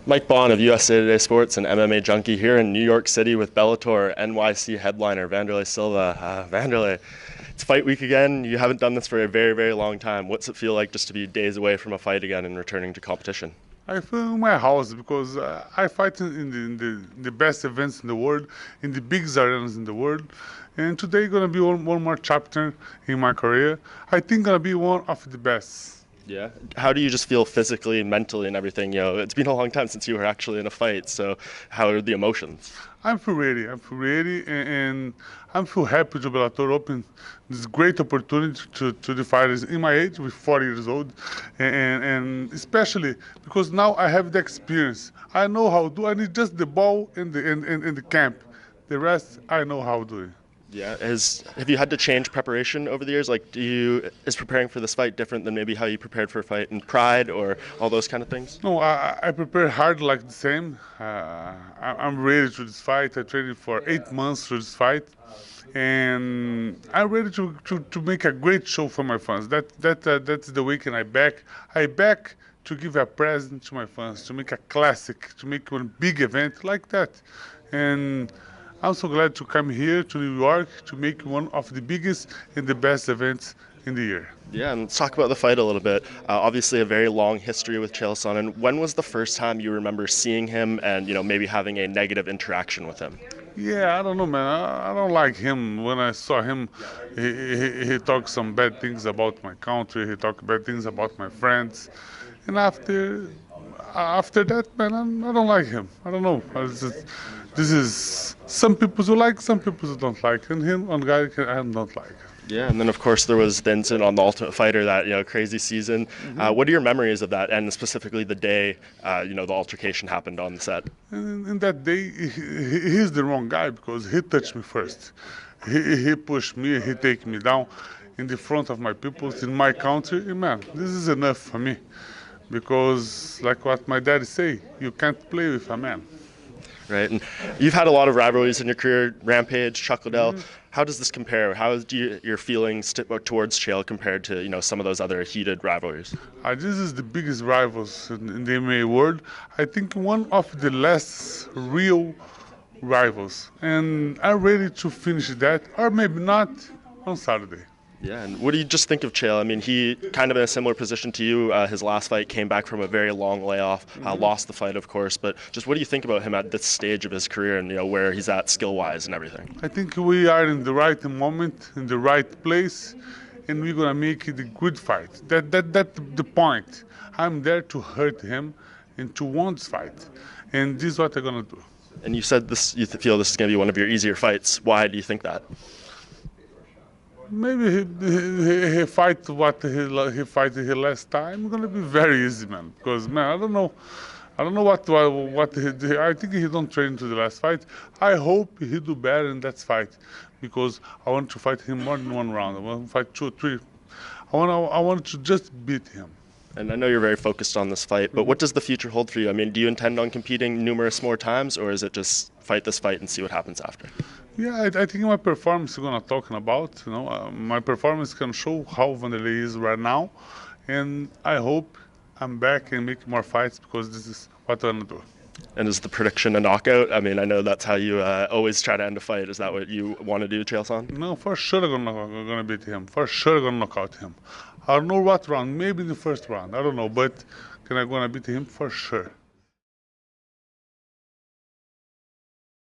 Mike Bond of USA Today Sports and MMAjunkie here in New York City with Bellator NYC headliner Wanderlei Silva. Wanderlei, it's fight week again. You haven't done this for a very, very long time. What's it feel like just to be days away from a fight again and returning to competition? I feel in my house because I fight in the best events in the world, in the biggest arenas in the world. And today gonna be one more chapter in my career. I think gonna be one of the best. Yeah. How do you just feel physically and mentally and everything? You know, it's been a long time since you were actually in a fight. So how are the emotions? I feel ready, and I feel happy to Bellator open this great opportunity to the fighters in my age, with 40 years old, and especially because now I have the experience. I know how to do. I need just the ball and the camp. The rest I know how to do it. Yeah. Have you had to change preparation over the years? Like, is preparing for this fight different than maybe how you prepared for a fight in Pride or all those kind of things? No, I prepare hard like the same. I'm ready to this fight. I trained for 8 months for this fight, and I'm ready to make a great show for my fans. That's the weekend I back. I back to give a present to my fans, to make a classic, to make one big event like that, and I'm so glad to come here to New York to make one of the biggest and the best events in the year. Yeah, and let's talk about the fight a little bit. Obviously, a very long history with Chael Sonnen. When was the first time you remember seeing him and maybe having a negative interaction with him? Yeah, I don't know, man. I don't like him. When I saw him, he talked some bad things about my country. He talked bad things about my friends, and after that, man, I don't like him. I don't know. This is some people who like, some people who don't like, and him on guy I don't like. Yeah, and then of course there was the incident on The Ultimate Fighter, that crazy season. What are your memories of that, and specifically the day the altercation happened on the set? And that day, he's the wrong guy because he touched me first. He pushed me, he take me down in the front of my people in my country. And man, this is enough for me, because like what my dad say, you can't play with a man. Right, and you've had a lot of rivalries in your career, Rampage, Chuck Liddell. How does this compare? How do your feelings towards Chael compared to some of those other heated rivalries? This is the biggest rivals in the MMA world. I think one of the less real rivals, and I'm ready to finish that, or maybe not, on Saturday. Yeah, and what do you just think of Chael? I mean, he kind of in a similar position to you. His last fight came back from a very long layoff, lost the fight, of course. But just what do you think about him at this stage of his career and where he's at skill-wise and everything? I think we are in the right moment, in the right place, and we're gonna make it a good fight. That's the point. I'm there to hurt him and to win this fight, and this is what I'm gonna do. And you said this. You feel this is going to be one of your easier fights. Why do you think that? Maybe he fight what he fight here last time. It's gonna be very easy, man. Because man, I don't know what he did. I think he don't train to the last fight. I hope he do better in that fight, because I want to fight him more than one round. I want to fight 2 or 3. I want to just beat him. And I know you're very focused on this fight, but what does the future hold for you? I mean, do you intend on competing numerous more times, or is it just fight this fight and see what happens after? Yeah, I think my performance is gonna talking about. My performance can show how Wanderlei is right now, and I hope I'm back and make more fights, because this is what I want to do. And is the prediction a knockout? I mean, I know that's how you always try to end a fight. Is that what you want to do, Chael Sonnen? No, for sure I'm gonna beat him. For sure I'm gonna knock out him. I don't know what round. Maybe in the first round. I don't know, but I'm gonna beat him for sure.